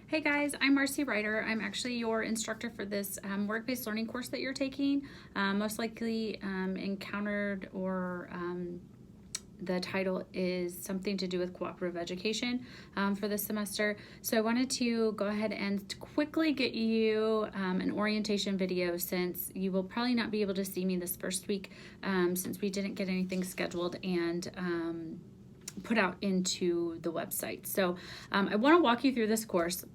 Hey guys, I'm Marcy Ryder. I'm actually your instructor for this work-based learning course that you're taking. Most likely encountered or the title is something to do with cooperative education for this semester. So I wanted to go ahead and quickly get you an orientation video, since you will probably not be able to see me this first week since we didn't get anything scheduled and put out into the website. So I want to walk you through this course.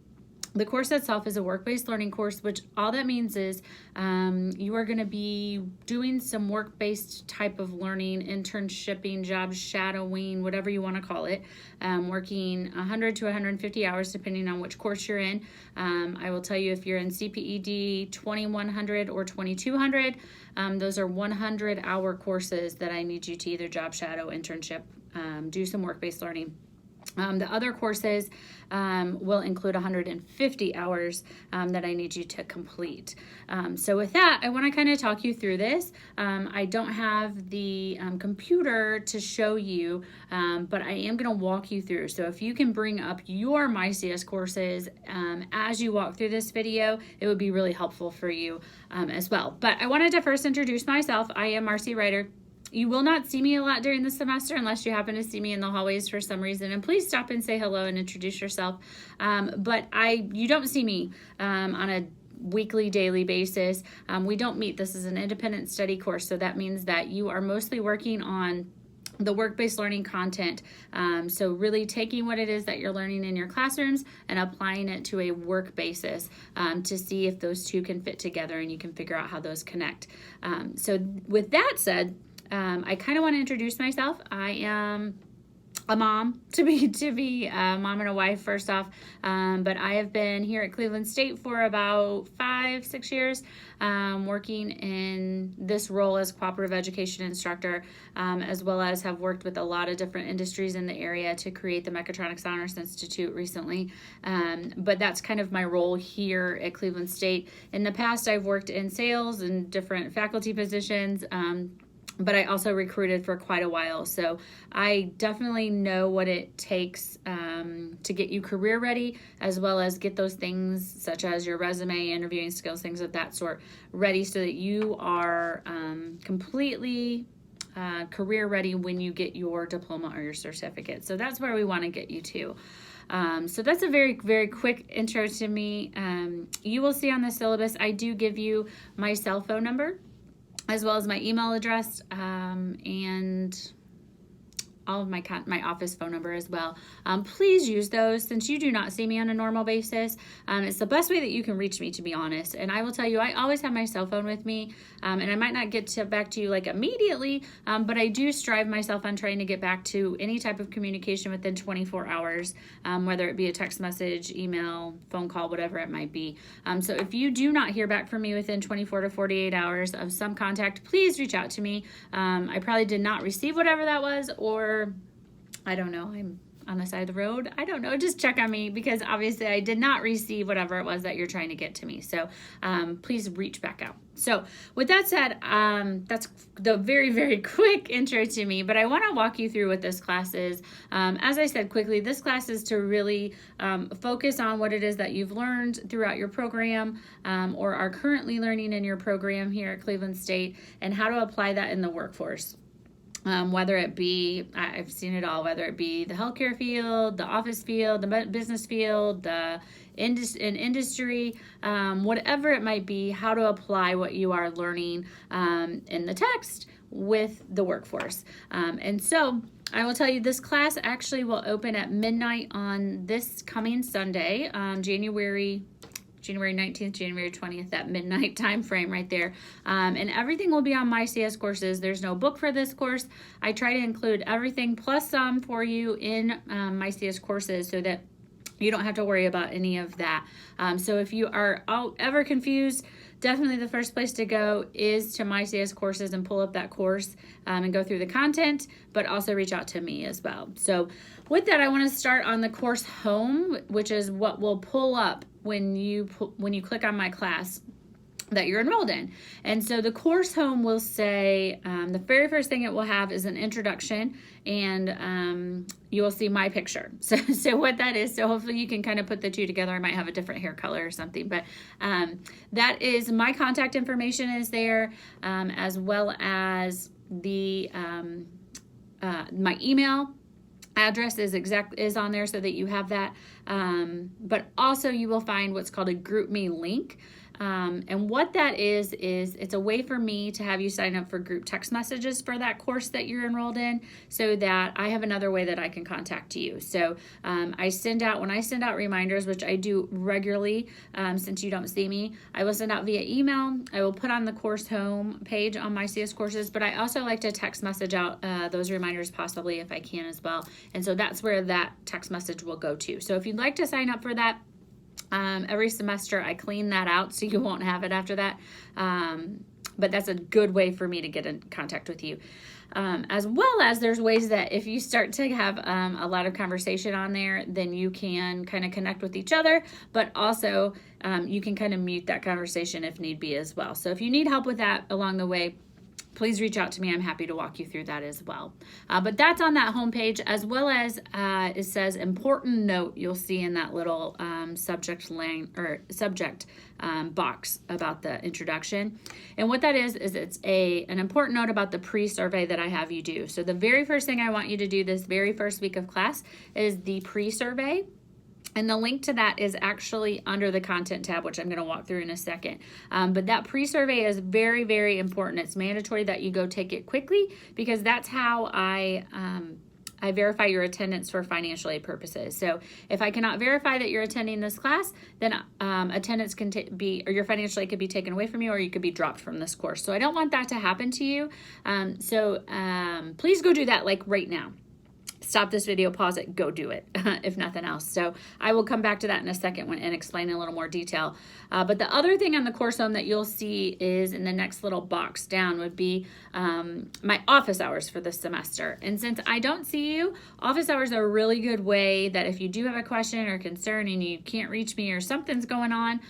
The course itself is a work-based learning course, which all that means is you are going to be doing some work-based type of learning, internshiping, job shadowing, whatever you want to call it, working 100 to 150 hours depending on which course you're in. I will tell you, if you're in CPED 2100 or 2200, those are 100-hour courses that I need you to either job shadow, internship, do some work-based learning. The other courses will include 150 hours that I need you to complete. So with that, I want to kind of talk you through this. I don't have the computer to show you, but I am going to walk you through. So if you can bring up your MyCS courses as you walk through this video, it would be really helpful for you as well. But I wanted to first introduce myself. I am Marcy Ryder. You will not see me a lot during the semester unless you happen to see me in the hallways for some reason. And please stop and say hello and introduce yourself. But you don't see me on a weekly, daily basis. We don't meet. This is an independent study course. So that means that you are mostly working on the work-based learning content. So really taking what it is that you're learning in your classrooms and applying it to a work basis to see if those two can fit together and you can figure out how those connect. So with that said, I kind of want to introduce myself. I am a mom, to be a mom and a wife first off, but I have been here at Cleveland State for about 5-6 years, working in this role as cooperative education instructor, as well as have worked with a lot of different industries in the area to create the Mechatronics Honors Institute recently. But that's kind of my role here at Cleveland State. In the past, I've worked in sales and different faculty positions, but I also recruited for quite a while. So I definitely know what it takes to get you career ready, as well as get those things such as your resume, interviewing skills, things of that sort ready so that you are completely career ready when you get your diploma or your certificate. So that's where we want to get you to. So that's a very, very quick intro to me. You will see on the syllabus, I do give you my cell phone number, as well as my email address, and all of my office phone number as well. Please use those since you do not see me on a normal basis. It's the best way that you can reach me, to be honest. And I will tell you, I always have my cell phone with me, and I might not get back to you like immediately, but I do strive myself on trying to get back to any type of communication within 24 hours, whether it be a text message, email, phone call, whatever it might be. So if you do not hear back from me within 24 to 48 hours of some contact, please reach out to me. I probably did not receive whatever that was, or I don't know, I'm on the side of the road. I don't know, just check on me, because obviously I did not receive whatever it was that you're trying to get to me. So please reach back out. So with that said, that's the very, very quick intro to me, but I want to walk you through what this class is. As I said quickly, this class is to really focus on what it is that you've learned throughout your program, or are currently learning in your program here at Cleveland State, and how to apply that in the workforce. Whether it be, I've seen it all, whether it be the healthcare field, the office field, the business field, the industry, whatever it might be, how to apply what you are learning in the text with the workforce. And so I will tell you, this class actually will open at midnight on this coming Sunday, January 19th, January 20th, that midnight time frame right there. And everything will be on MyCS courses. There's no book for this course. I try to include everything plus some for you in MyCS courses so that you don't have to worry about any of that. So if you are ever confused, definitely the first place to go is to MyCS courses and pull up that course and go through the content, but also reach out to me as well. So with that, I want to start on the course home, which is what will pull up when you click on my class. that you're enrolled in. And so the course home will say, the very first thing it will have is an introduction, and you will see my picture. So what that is, so hopefully you can kind of put the two together. I might have a different hair color or something, but that is my contact information is there, as well as the my email address is on there so that you have that. But also you will find what's called a GroupMe link. And what that is it's a way for me to have you sign up for group text messages for that course that you're enrolled in, so that I have another way that I can contact you. So when I send out reminders, which I do regularly, since you don't see me, I will send out via email. I will put on the course home page on my CS courses, but I also like to text message out those reminders possibly if I can as well. And so that's where that text message will go to. So if you'd like to sign up for that, every semester I clean that out so you won't have it after that. But that's a good way for me to get in contact with you. As well as there's ways that if you start to have a lot of conversation on there, then you can kind of connect with each other, but also you can kind of mute that conversation if need be as well. So if you need help with that along the way, please reach out to me. I'm happy to walk you through that as well. But that's on that homepage, as well as it says important note. You'll see in that little subject box about the introduction. And what that is it's an important note about the pre-survey that I have you do. So the very first thing I want you to do this very first week of class is the pre-survey. And the link to that is actually under the content tab, which I'm going to walk through in a second. But that pre-survey is very, very important. It's mandatory that you go take it quickly, because that's how I verify your attendance for financial aid purposes. So if I cannot verify that you're attending this class, then attendance can or your financial aid could be taken away from you, or you could be dropped from this course. So I don't want that to happen to you. Please go do that like right now. Stop this video, pause it, go do it, if nothing else. So I will come back to that in a second and explain in a little more detail. But the other thing on the course home that you'll see is in the next little box down would be my office hours for this semester. And since I don't see you, office hours are a really good way that if you do have a question or concern and you can't reach me or something's going on,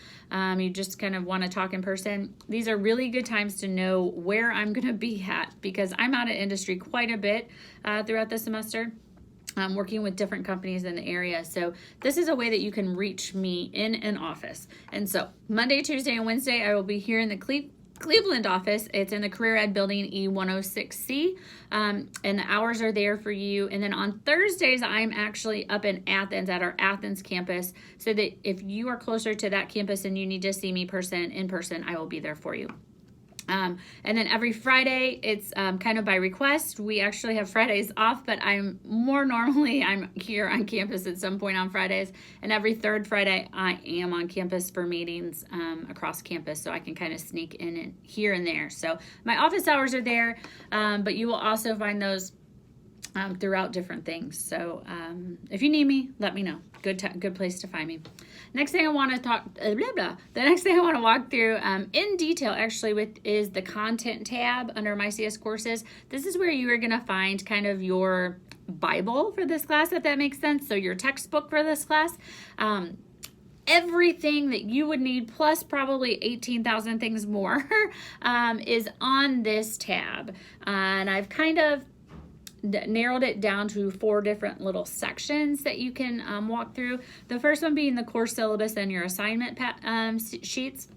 you just kind of want to talk in person, these are really good times to know where I'm going to be at, because I'm out of industry quite a bit throughout the semester. Working with different companies in the area. So this is a way that you can reach me in an office. And so Monday, Tuesday, and Wednesday, I will be here in the Cleveland office. It's in the Career Ed Building E106C, and the hours are there for you. And then on Thursdays, I'm actually up in Athens at our Athens campus, so that if you are closer to that campus and you need to see me in person, I will be there for you. And then every Friday, it's kind of by request. We actually have Fridays off, but I'm here on campus at some point on Fridays. And every third Friday, I am on campus for meetings across campus, so I can kind of sneak in here and there. So my office hours are there, but you will also find those throughout different things. So if you need me, let me know. Good place to find me. Next thing I want to The next thing I want to walk through in detail actually is the content tab under my CS courses. This is where you are going to find kind of your Bible for this class, if that makes sense. So your textbook for this class. Everything that you would need, plus probably 18,000 things more, is on this tab. And I've kind of narrowed it down to 4 different little sections that you can walk through. The first one being the course syllabus and your assignment sheets.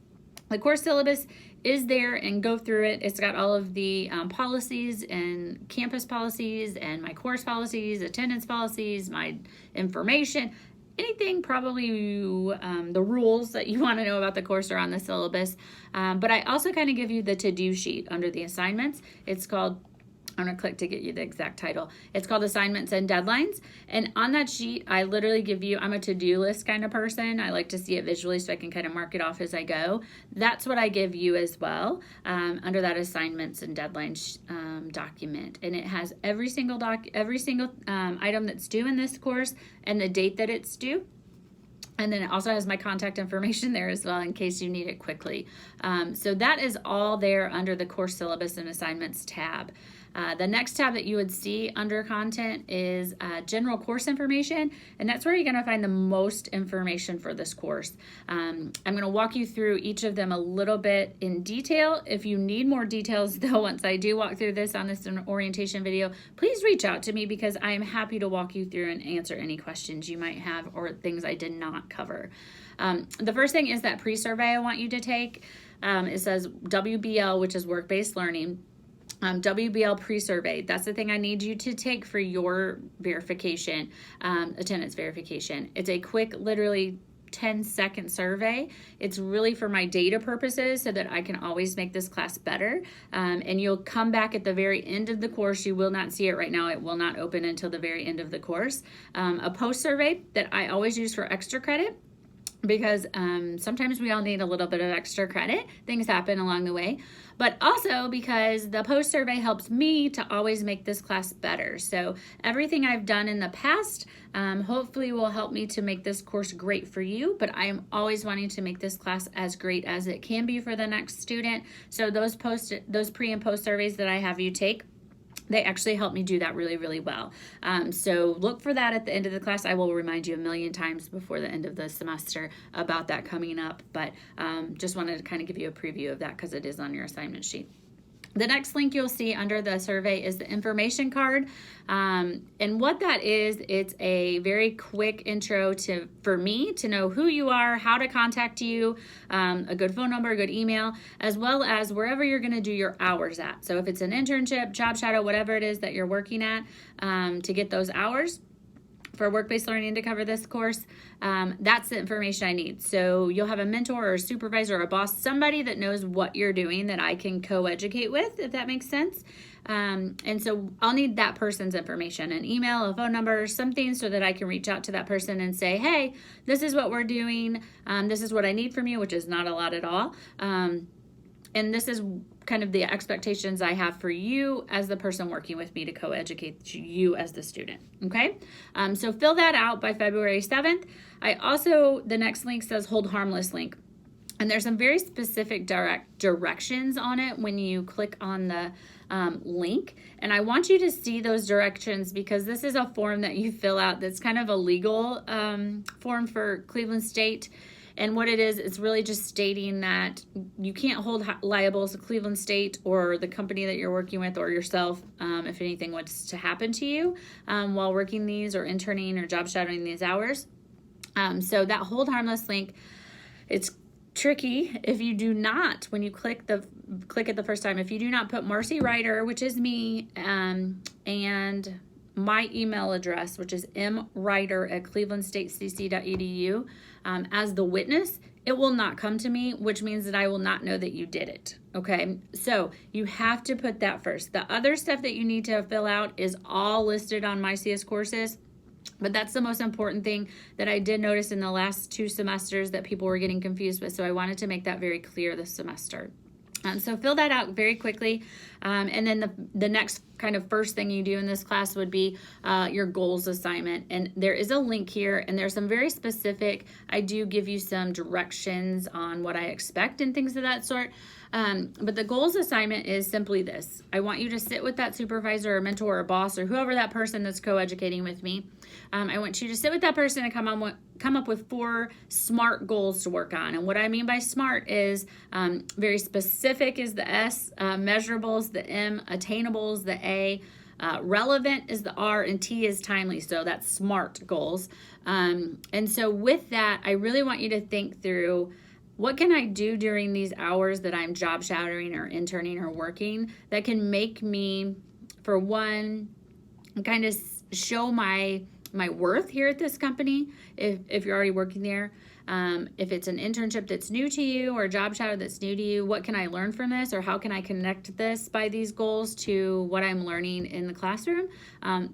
The course syllabus is there, and go through it. It's got all of the policies and campus policies and my course policies, attendance policies, my information, anything probably the rules that you want to know about the course are on the syllabus. But I also kind of give you the to-do sheet under the assignments. It's called, I'm going to click to get you the exact title. It's called Assignments and Deadlines. And on that sheet, I literally give you, I'm a to-do list kind of person. I like to see it visually so I can kind of mark it off as I go. That's what I give you as well under that Assignments and Deadlines document. And it has every single item that's due in this course and the date that it's due. And then it also has my contact information there as well in case you need it quickly. So that is all there under the course syllabus and assignments tab. The next tab that you would see under content is general course information, and that's where you're going to find the most information for this course. I'm going to walk you through each of them a little bit in detail. If you need more details though, once I do walk through this on this orientation video, please reach out to me because I am happy to walk you through and answer any questions you might have or things I did not cover. The first thing is that pre-survey I want you to take. It says WBL, which is work-based learning. WBL pre-survey, that's the thing I need you to take for your verification, attendance verification. It's a quick, literally 10-second survey. It's really for my data purposes so that I can always make this class better. And you'll come back at the very end of the course. You will not see it right now. It will not open until the very end of the course. A post survey that I always use for extra credit, because sometimes we all need a little bit of extra credit. Things happen along the way, but also because the post survey helps me to always make this class better. So everything I've done in the past hopefully will help me to make this course great for you, but I am always wanting to make this class as great as it can be for the next student. So those pre and post surveys that I have you take, they actually help me do that really, really well. So look for that at the end of the class. I will remind you a million times before the end of the semester about that coming up, but just wanted to kind of give you a preview of that because it is on your assignment sheet. The next link you'll see under the survey is the information card. And what that is, it's a very quick intro for me to know who you are, how to contact you, a good phone number, a good email, as well as wherever you're going to do your hours at. So if it's an internship, job shadow, whatever it is that you're working at, to get those hours for work-based learning to cover this course, that's the information I need. So you'll have a mentor or a supervisor or a boss, somebody that knows what you're doing that I can co-educate with, if that makes sense. And so I'll need that person's information, an email, a phone number, something so that I can reach out to that person and say, hey, this is what we're doing. This is what I need from you, which is not a lot at all. And this is kind of the expectations I have for you as the person working with me to co-educate you as the student, okay? So fill that out by February 7th. The next link says hold harmless link. And there's some very specific directions on it when you click on the link. And I want you to see those directions because this is a form that you fill out that's kind of a legal form for Cleveland State. And what it is, it's really just stating that you can't hold liable to Cleveland State or the company that you're working with or yourself if anything was to happen to you while working these or interning or job shadowing these hours. So that hold harmless link, it's tricky if you do not, when you click it the first time, if you do not put Marcy Ryder, which is me, and my email address, which is mryder@clevelandstatecc.edu, as the witness, it will not come to me, which means that I will not know that you did it, okay? So you have to put that first. The other stuff that you need to fill out is all listed on My CS Courses, but that's the most important thing that I did notice in the last 2 semesters that people were getting confused with, so I wanted to make that very clear this semester. So fill that out very quickly, and then the next kind of first thing you do in this class would be your goals assignment. And there is a link here, and there's some very specific, I do give you some directions on what I expect and things of that sort. But the goals assignment is simply this. I want you to sit with that supervisor or mentor or boss or whoever that person that's co-educating with me. I want you to sit with that person and come up with 4 SMART goals to work on. And what I mean by SMART is very specific is the S, measurables, the M, attainables, the A, relevant is the R, and T is timely. So that's SMART goals. And so with that, I really want you to think through, what can I do during these hours that I'm job shadowing or interning or working that can make me, for one, kind of show my worth here at this company if you're already working there. If it's an internship that's new to you or a job shadow that's new to you, what can I learn from this, or how can I connect this by these goals to what I'm learning in the classroom?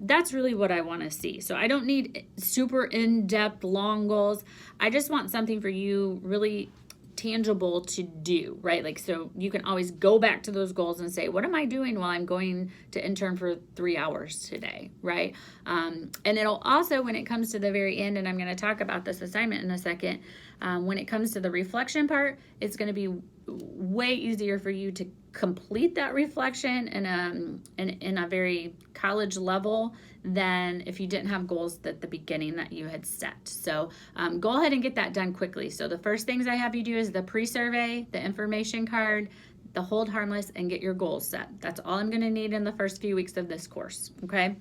That's really what I want to see. So I don't need super in-depth long goals. I just want something for you really tangible to do, right? Like, so you can always go back to those goals and say, what am I doing while I'm going to intern for 3 hours today, right? And it'll also, when it comes to the very end, and I'm going to talk about this assignment in a second, when it comes to the reflection part, it's going to be way easier for you to complete that reflection in a very college level than if you didn't have goals at the beginning that you had set. So go ahead and get that done quickly. So the first things I have you do is the pre-survey, the information card, the hold harmless, and get your goals set. That's all I'm going to need in the first few weeks of this course, okay?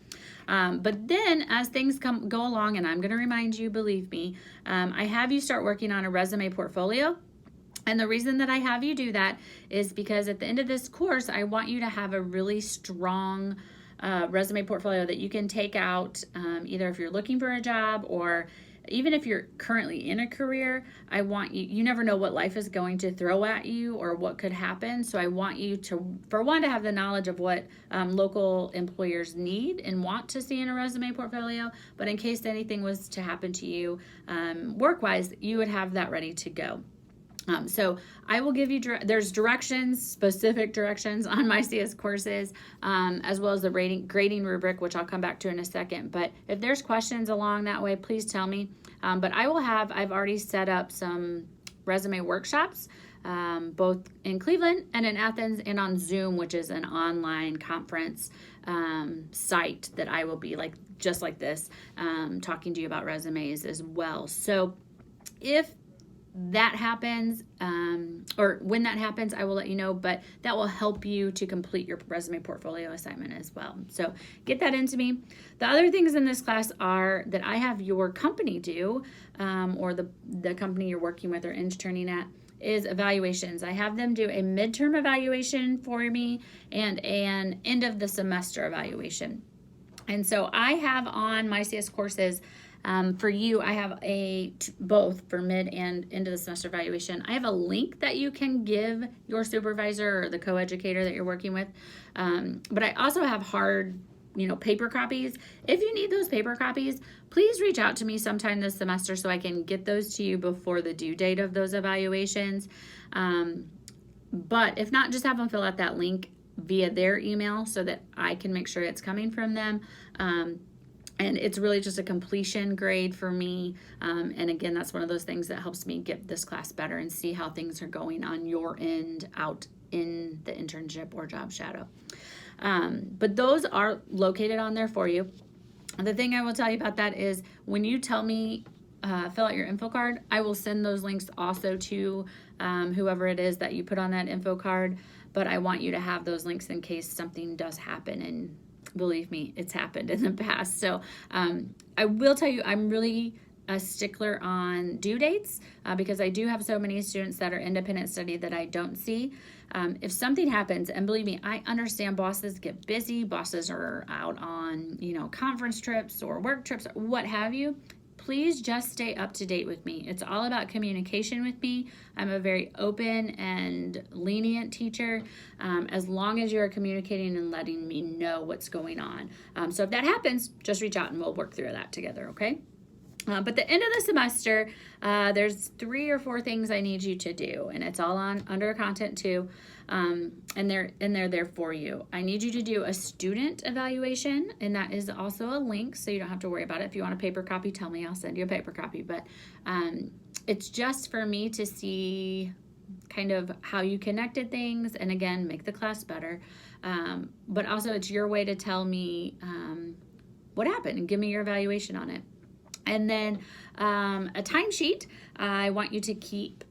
But then as things go along, and I'm going to remind you, believe me, I have you start working on a resume portfolio. And the reason that I have you do that is because at the end of this course, I want you to have a really strong resume portfolio that you can take out either if you're looking for a job or even if you're currently in a career. I want you never know what life is going to throw at you or what could happen. So I want you to, for one, to have the knowledge of what local employers need and want to see in a resume portfolio. But in case anything was to happen to you work-wise, you would have that ready to go. So I will give you, there's directions, specific directions on my CS courses, as well as the grading rubric, which I'll come back to in a second. But if there's questions along that way, please tell me. But I've already set up some resume workshops, both in Cleveland and in Athens and on Zoom, which is an online conference site that I will be just like this, talking to you about resumes as well. So if that happens, or when that happens, I will let you know, but that will help you to complete your resume portfolio assignment as well. So get that into me. The other things in this class are that I have your company do, or the company you're working with or interning at, is evaluations. I have them do a midterm evaluation for me and an end of the semester evaluation. And so I have on my CS courses, for you, I have both for mid and end of the semester evaluation. I have a link that you can give your supervisor or the co-educator that you're working with. But I also have hard, paper copies. If you need those paper copies, please reach out to me sometime this semester so I can get those to you before the due date of those evaluations. But if not, just have them fill out that link via their email so that I can make sure it's coming from them. And it's really just a completion grade for me. And again, that's one of those things that helps me get this class better and see how things are going on your end out in the internship or job shadow. But those are located on there for you. And the thing I will tell you about that is when you tell me, fill out your info card, I will send those links also to whoever it is that you put on that info card. But I want you to have those links in case something does happen, and believe me, it's happened in the past. So I will tell you, I'm really a stickler on due dates because I do have so many students that are independent study that I don't see. If something happens, and believe me, I understand bosses get busy, bosses are out on, conference trips or work trips, or what have you. Please just stay up to date with me. It's all about communication with me. I'm a very open and lenient teacher, as long as you're communicating and letting me know what's going on. So if that happens, just reach out and we'll work through that together, okay? But the end of the semester, there's 3 or 4 things I need you to do, and it's all under content too, and they're there for you. I need you to do a student evaluation, and that is also a link, so you don't have to worry about it. If you want a paper copy, tell me, I'll send you a paper copy. But it's just for me to see kind of how you connected things, and again, make the class better. But also it's your way to tell me what happened and give me your evaluation on it. And then a timesheet I want you to keep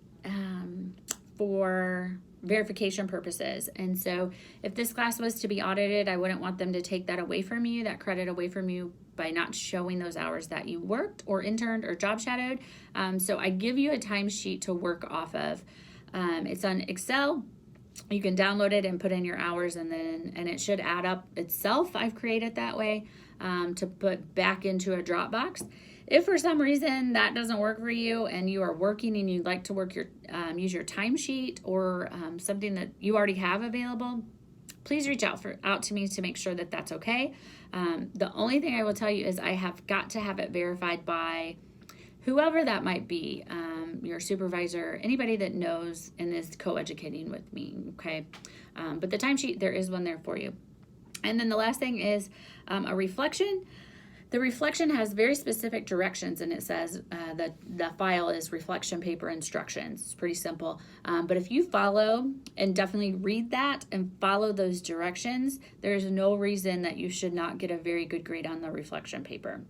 for verification purposes. And so if this class was to be audited, I wouldn't want them to take that away from you, that credit away from you, by not showing those hours that you worked or interned or job shadowed. So I give you a timesheet to work off of. It's on Excel. You can download it and put in your hours, and it should add up itself. I've created that way to put back into a Dropbox. If for some reason that doesn't work for you and you are working and you'd like to work use your timesheet or something that you already have available, please reach out to me to make sure that that's okay. The only thing I will tell you is I have got to have it verified by whoever that might be, your supervisor, anybody that knows and is co-educating with me, okay? But the timesheet, there is one there for you. And then the last thing is a reflection. The reflection has very specific directions, and it says the file is reflection paper instructions. It's pretty simple. But if you follow and definitely read that and follow those directions, there's no reason that you should not get a very good grade on the reflection paper.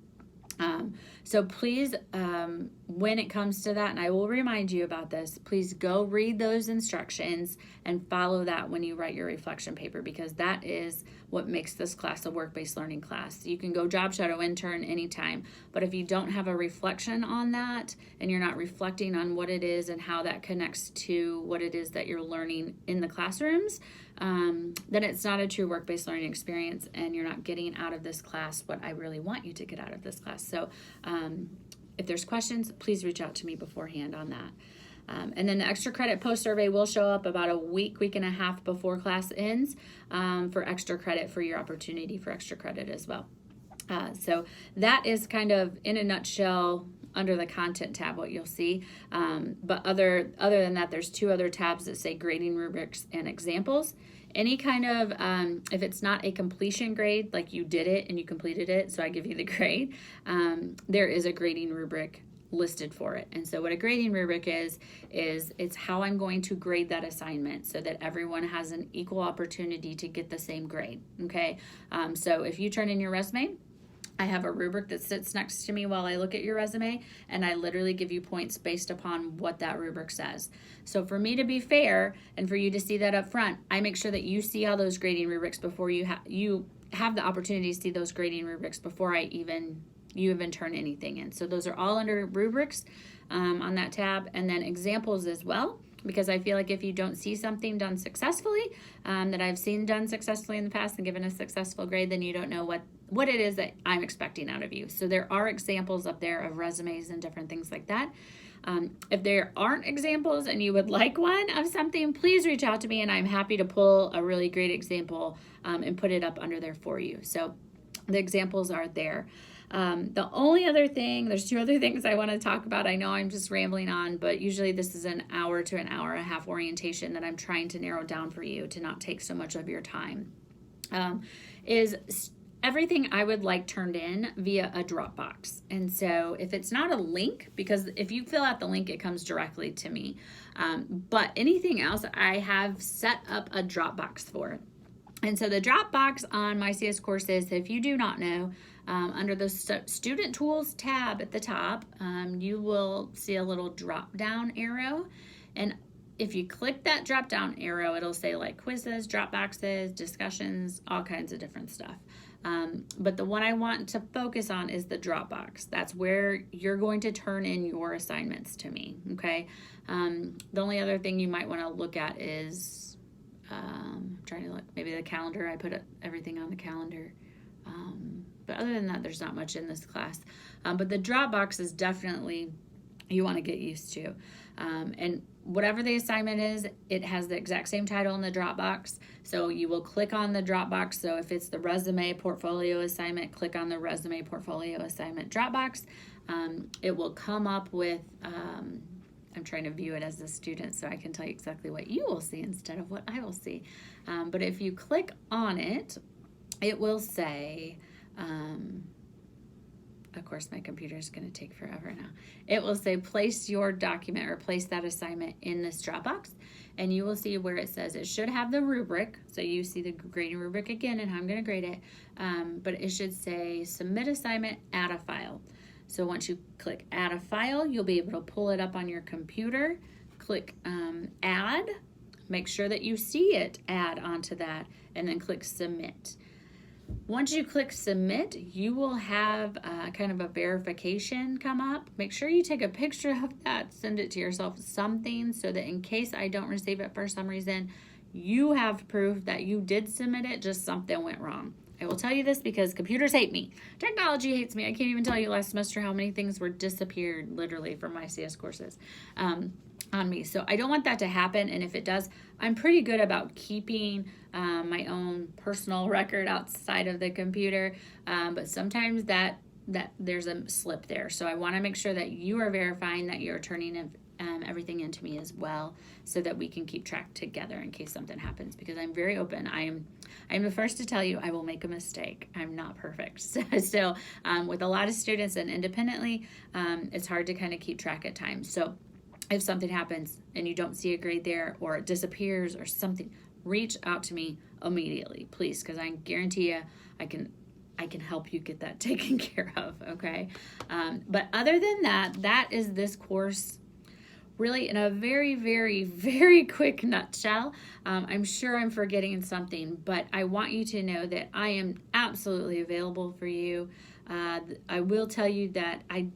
So please, when it comes to that, and I will remind you about this, please go read those instructions and follow that when you write your reflection paper, because that is what makes this class a work-based learning class. You can go job shadow intern anytime, but if you don't have a reflection on that and you're not reflecting on what it is and how that connects to what it is that you're learning in the classrooms, then it's not a true work-based learning experience, and you're not getting out of this class what I really want you to get out of this class. So if there's questions, please reach out to me beforehand on that. And then the extra credit post survey will show up about a week and a half before class ends for extra credit, for your opportunity for extra credit as well. So that is kind of in a nutshell under the content tab what you'll see. But other than that, there's two other tabs that say grading rubrics and examples. Any kind of, if it's not a completion grade, like you did it and you completed it, so I give you the grade, there is a grading rubric listed for it. And so what a grading rubric is it's how I'm going to grade that assignment so that everyone has an equal opportunity to get the same grade, okay? So if you turn in your resume, I have a rubric that sits next to me while I look at your resume, and I literally give you points based upon what that rubric says. So for me to be fair and for you to see that up front, I make sure that you see all those grading rubrics before you have the opportunity to see those grading rubrics before you even turn anything in. So those are all under rubrics on that tab, and then examples as well, because I feel like if you don't see something done successfully that I've seen done successfully in the past and given a successful grade, then you don't know what it is that I'm expecting out of you. So there are examples up there of resumes and different things like that. If there aren't examples and you would like one of something, please reach out to me, and I'm happy to pull a really great example and put it up under there for you. So the examples are there. The only other thing, there's two other things I want to talk about. I know I'm just rambling on, but usually this is an hour to an hour and a half orientation that I'm trying to narrow down for you to not take so much of your time. Is everything I would like turned in via a Dropbox. And so if it's not a link, because if you fill out the link, it comes directly to me. But anything else, I have set up a Dropbox for. And so the Dropbox on my CS courses, if you do not know, under the Student Tools tab at the top, you will see a little drop-down arrow. And if you click that drop-down arrow, it'll say like quizzes, Dropboxes, discussions, all kinds of different stuff. But the one I want to focus on is the Dropbox. That's where you're going to turn in your assignments to me, okay? The only other thing you might want to look at is, trying to look, maybe the calendar. I put everything on the calendar. But other than that, there's not much in this class. But the Dropbox is definitely, you want to get used to. And whatever the assignment is, it has the exact same title in the Dropbox. So you will click on the Dropbox. So if it's the resume portfolio assignment, click on the resume portfolio assignment Dropbox. It will come up with, I'm trying to view it as a student so I can tell you exactly what you will see instead of what I will see. But if you click on it, it will say, of course my computer is going to take forever now. It will say place your document or place that assignment in this Dropbox, and you will see where it says it should have the rubric. So you see the grading rubric again and how I'm going to grade it, but it should say submit assignment, add a file. So once you click add a file, you'll be able to pull it up on your computer, click add, make sure that you see it add onto that, and then click submit. Once you click submit, you will have kind of a verification come up. Make sure you take a picture of that, send it to yourself, something, so that in case I don't receive it for some reason, you have proof that you did submit it, just something went wrong. I will tell you this because computers hate me. Technology hates me. I can't even tell you last semester how many things were disappeared literally from my CS courses on me. So I don't want that to happen. And if it does, I'm pretty good about keeping my own personal record outside of the computer. But sometimes that there's a slip there. So I want to make sure that you are verifying that you're turning in everything into me as well, so that we can keep track together in case something happens, because I'm very open. I am the first to tell you I will make a mistake. I'm not perfect. So with a lot of students and independently, it's hard to kind of keep track at times. So if something happens and you don't see a grade there, or it disappears or something, reach out to me immediately, please, because I guarantee you I can help you get that taken care of, okay? But other than that, that is this course really in a very, very, very quick nutshell. I'm sure I'm forgetting something, but I want you to know that I am absolutely available for you. I will tell you that I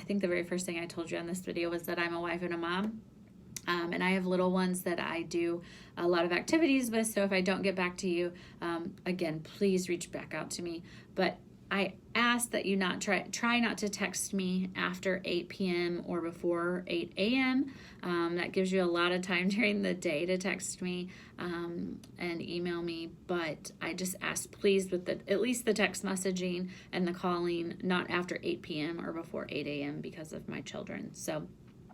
think the very first thing I told you on this video was that I'm a wife and a mom. And I have little ones that I do a lot of activities with, so if I don't get back to you, again, please reach back out to me. But I ask that you try not to text me after 8 p.m. or before 8 a.m. That gives you a lot of time during the day to text me and email me. But I just ask, please, with at least the text messaging and the calling, not after 8 p.m. or before 8 a.m. because of my children. So.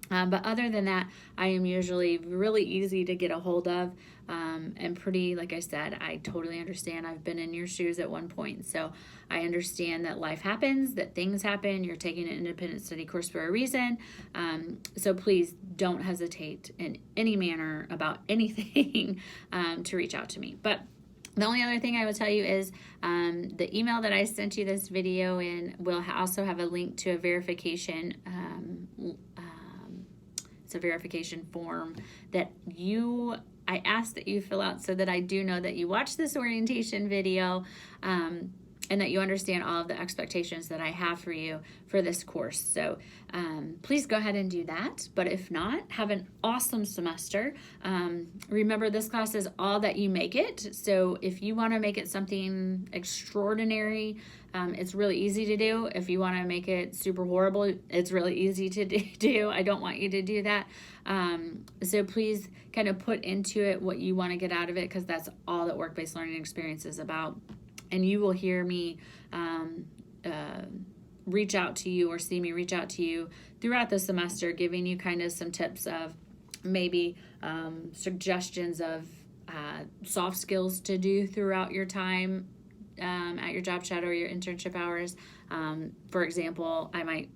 But other than that, I am usually really easy to get a hold of, and pretty, like I said, I totally understand. I've been in your shoes at one point, so I understand that life happens, that things happen. You're taking an independent study course for a reason, so please don't hesitate in any manner about anything to reach out to me. But the only other thing I will tell you is the email that I sent you this video in will also have a link to a verification It's a verification form that I ask that you fill out, so that I do know that you watched this orientation video, and that you understand all of the expectations that I have for you for this course. So please go ahead and do that. But if not, have an awesome semester. Remember, this class is all that you make it. So if you want to make it something extraordinary, it's really easy to do. If you want to make it super horrible, it's really easy to do. I don't want you to do that. So please kind of put into it what you want to get out of it, because that's all that work-based learning experience is about. And you will hear me reach out to you, or see me reach out to you throughout the semester, giving you kind of some tips of maybe suggestions of soft skills to do throughout your time at your job shadow or your internship hours. For example, I might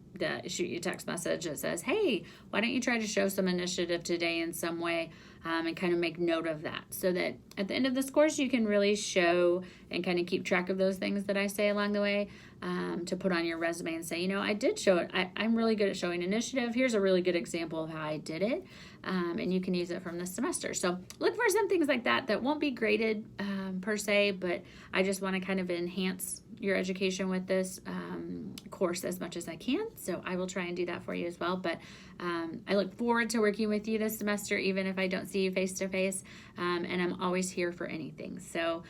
shoot you a text message that says, hey, why don't you try to show some initiative today in some way, and kind of make note of that, so that at the end of this course you can really show and kind of keep track of those things that I say along the way, to put on your resume and say, I did show it. I'm really good at showing initiative. Here's a really good example of how I did it, and you can use it from this semester. So look for some things like that won't be graded per se, but I just want to kind of enhance your education with this course as much as I can. So I will try and do that for you as well. But I look forward to working with you this semester, even if I don't see you face to face. And I'm always here for anything. So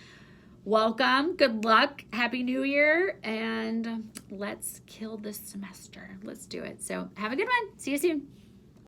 welcome, good luck, Happy New Year, and let's kill this semester. Let's do it. So have a good one. See you soon.